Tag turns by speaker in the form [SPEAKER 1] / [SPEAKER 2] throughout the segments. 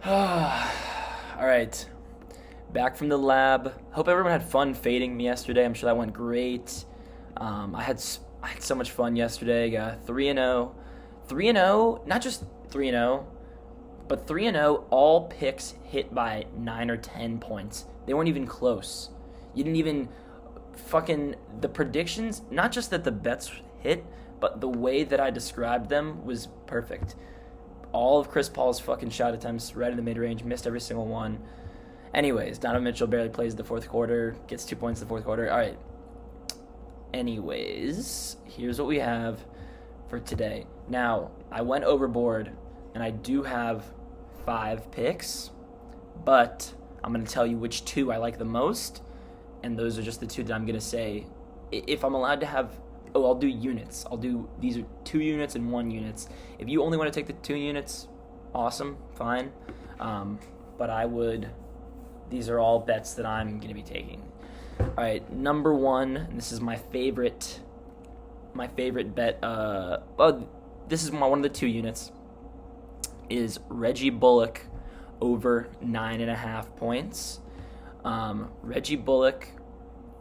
[SPEAKER 1] All right, back from the lab. Hope everyone had fun fading me yesterday. I'm sure that went great. I had so much fun yesterday. Got 3-0, 3-0. Not just 3-0, but 3-0. All picks hit by 9 or 10 points. They weren't even close. You didn't even fucking the predictions. Not just that the bets hit, but the way that I described them was perfect. All of Chris Paul's fucking shot attempts right in the mid range, missed every single one. Anyways, Donovan Mitchell barely plays the fourth quarter, gets 2 points in the fourth quarter. All right. Anyways, here's what we have for today. Now, I went overboard, and I do have 5 picks, but I'm going to tell you which 2 I like the most, and those are just the 2 that I'm going to say. If I'm allowed to have, I'll do units. These are 2 units and 1 units. If you only want to take the 2 units, awesome, fine. But these are all bets that I'm going to be taking. All right, number 1, and this is my favorite bet. This is one of the 2 units. Is Reggie Bullock over 9.5 points? Reggie Bullock,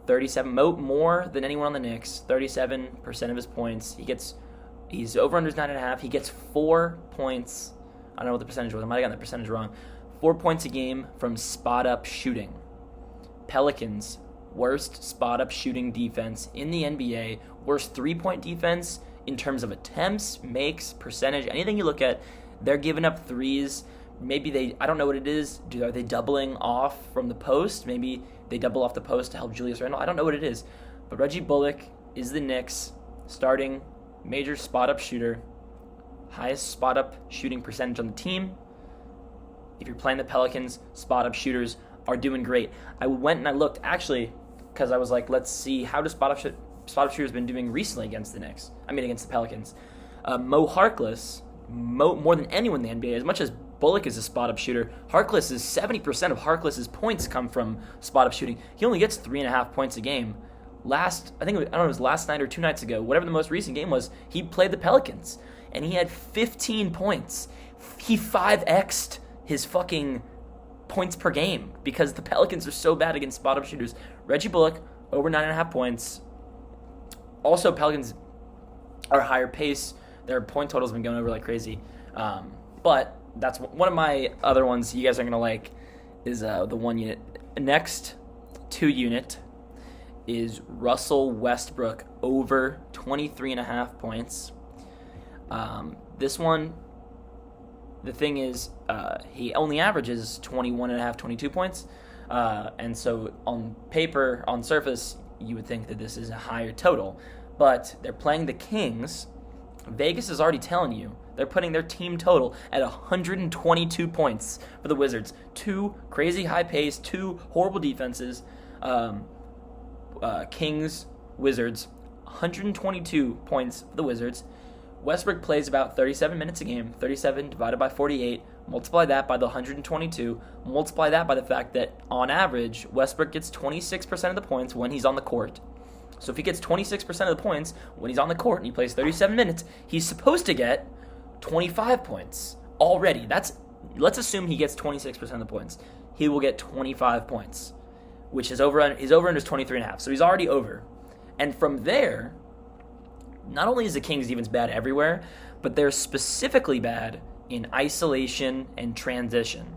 [SPEAKER 1] 37 more than anyone on the Knicks. 37% of his points. He's over under 9.5. He gets 4 points. I don't know what the percentage was. I might have gotten the percentage wrong. 4 points a game from spot up shooting. Pelicans, worst spot up shooting defense in the NBA. Worst 3-point defense in terms of attempts, makes, percentage, anything you look at. They're giving up threes. Maybe I don't know what it is. Are they doubling off from the post? Maybe they double off the post to help Julius Randle. I don't know what it is. But Reggie Bullock is the Knicks starting major spot up shooter. Highest spot up shooting percentage on the team. If you're playing the Pelicans, spot up shooters are doing great. I went and I looked, actually, because I was like, let's see, how does spot up shooters been doing recently against against the Pelicans? Mo Harkless, more than anyone in the NBA, as much as Bullock is a spot-up shooter, 70% of Harkless's points come from spot-up shooting. He only gets 3.5 points a game. I don't know, it was last night or 2 nights ago, whatever the most recent game was, he played the Pelicans, and he had 15 points. He 5x'd his fucking points per game because the Pelicans are so bad against spot-up shooters. Reggie Bullock, over 9.5 points. Also, Pelicans are higher pace. Their point totals have been going over like crazy. But that's one of my other ones you guys are going to like is the 1 unit. Next 2 unit is Russell Westbrook over 23.5 points. This one, the thing is, he only averages 21.5, 22 points. And so on paper, on surface, you would think that this is a higher total. But they're playing the Kings. Vegas is already telling you they're putting their team total at 122 points for the Wizards. 2 crazy high pace, 2 horrible defenses. Kings, Wizards, 122 points for the Wizards. Westbrook plays about 37 minutes a game. 37 divided by 48. Multiply that by the 122. Multiply that by the fact that, on average, Westbrook gets 26% of the points when he's on the court. So if he gets 26% of the points when he's on the court and he plays 37 minutes, he's supposed to get 25 points already. Let's assume he gets 26% of the points. He will get 25 points, which is his over under is 23.5. So he's already over. And from there, not only is the Kings defense bad everywhere, but they're specifically bad in isolation and transition.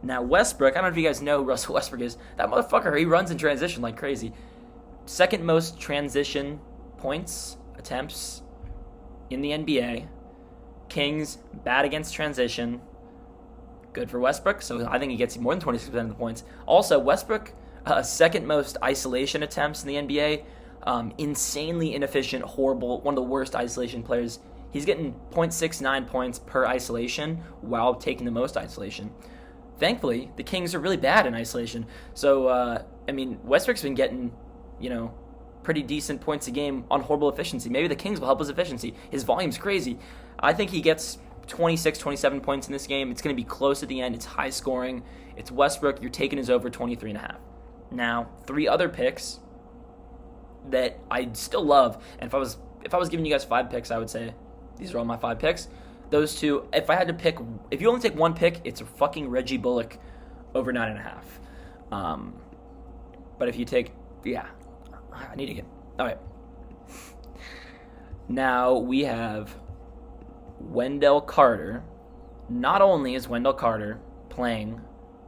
[SPEAKER 1] Now Westbrook, I don't know if you guys know who Russell Westbrook is. That motherfucker, he runs in transition like crazy. Second most transition points, attempts in the NBA. Kings, bad against transition. Good for Westbrook, so I think he gets more than 26% of the points. Also, Westbrook, second most isolation attempts in the NBA. Insanely inefficient, horrible, one of the worst isolation players. He's getting 0.69 points per isolation while taking the most isolation. Thankfully, the Kings are really bad in isolation. So, Westbrook's been getting pretty decent points a game on horrible efficiency. Maybe the Kings will help his efficiency. His volume's crazy. I think he gets 26, 27 points in this game. It's going to be close at the end. It's high scoring. It's Westbrook. You're taking his over 23.5. Now, 3 other picks that I still love, and if I was giving you guys 5 picks, I would say these are all my 5 picks. Those two. If I had to pick, if you only take one pick, it's a fucking Reggie Bullock over 9.5. But if you take, I need to get. All right. Now we have Wendell Carter. Not only is Wendell Carter playing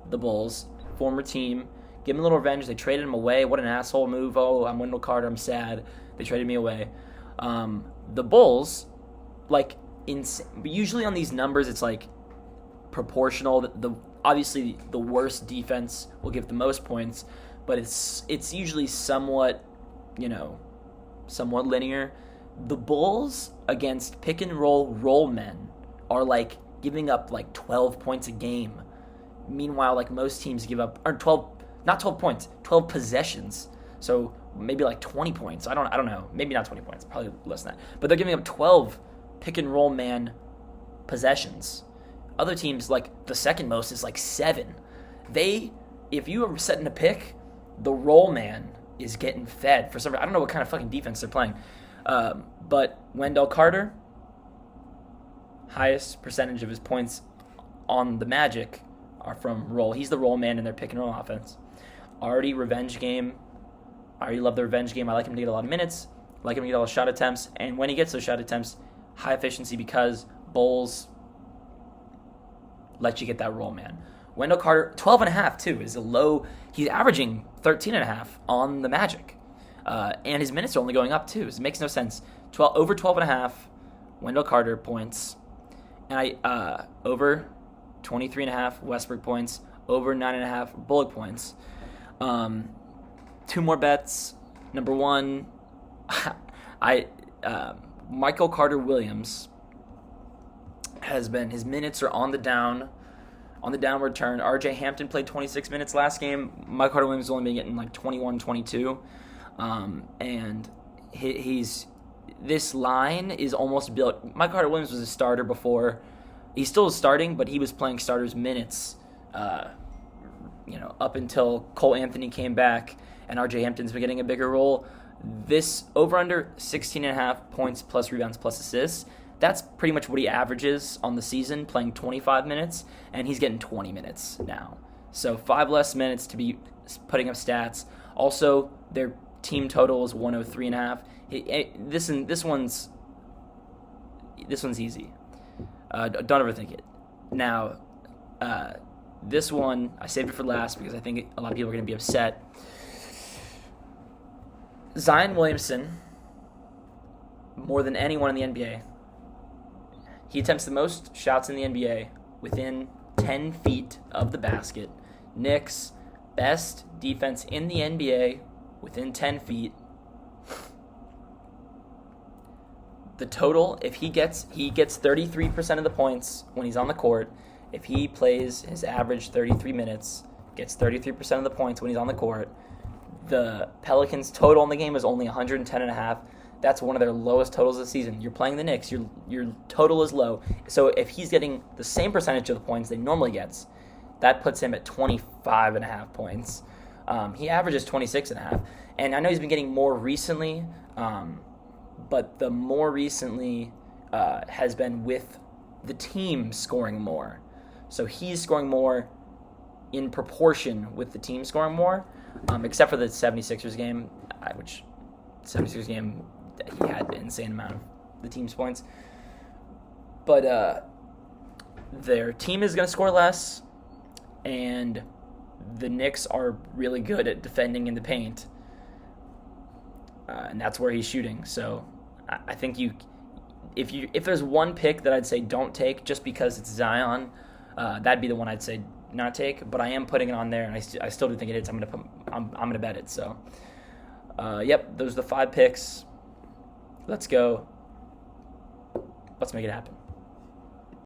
[SPEAKER 1] the Bulls, former team, give him a little revenge. They traded him away. What an asshole move. Oh, I'm Wendell Carter. I'm sad. They traded me away. The Bulls, usually on these numbers, it's like proportional. Obviously the worst defense will give the most points, but it's usually somewhat linear. The Bulls against pick and roll men are like giving up like 12 points a game. Meanwhile, like most teams give up 12 possessions. So maybe like 20 points. I don't know. Maybe not 20 points. Probably less than that. But they're giving up 12 pick and roll man possessions. Other teams, like the second most is like 7. If you are setting a pick, the roll man is getting fed for some reason. I don't know what kind of fucking defense they're playing. But Wendell Carter, highest percentage of his points on the Magic are from roll. He's the roll man in their pick and roll offense. Already revenge game. I already love the revenge game. I like him to get a lot of minutes. I like him to get all the shot attempts. And when he gets those shot attempts, high efficiency because Bulls let you get that roll man. Wendell Carter, 12.5 too, is a low. He's averaging 13.5 on the Magic. And his minutes are only going up too. So it makes no sense. Over 12.5 Wendell Carter points. And over 23.5 Westbrook points. Over 9.5 Bullock points. 2 more bets. Number 1, Michael Carter Williams his minutes are on the downward turn. RJ Hampton played 26 minutes last game. Michael Carter Williams has only been getting like 21, 22. And this line is almost built. Michael Carter Williams was a starter before. He's still starting, but he was playing starters minutes, up until Cole Anthony came back and RJ Hampton's been getting a bigger role. This over-under 16.5 points plus rebounds plus assists. That's pretty much what he averages on the season, playing 25 minutes, and he's getting 20 minutes now. So 5 less minutes to be putting up stats. Also, their team total is 103.5. This one's easy. Don't overthink it. Now, this one I saved it for last because I think a lot of people are going to be upset. Zion Williamson, more than anyone in the NBA, he attempts the most shots in the NBA within 10 feet of the basket. Knicks, best defense in the NBA within 10 feet. The total, if he gets 33% of the points when he's on the court. If he plays his average 33 minutes, gets 33% of the points when he's on the court. The Pelicans' total in the game is only 110.5. That's one of their lowest totals of the season. You're playing the Knicks. Your total is low. So if he's getting the same percentage of the points that he normally gets, that puts him at 25.5 points. He averages 26.5. And I know he's been getting more recently, but the more recently has been with the team scoring more. So he's scoring more in proportion with the team scoring more, except for the 76ers game, which 76ers game, he had an insane amount of the team's points. But their team is going to score less, and the Knicks are really good at defending in the paint, and that's where he's shooting. So I think if there's one pick that I'd say don't take just because it's Zion, that'd be the one I'd say not take. But I am putting it on there, and I still do think it is. I'm gonna bet it. So, yep, those are the 5 picks. Let's go. Let's make it happen.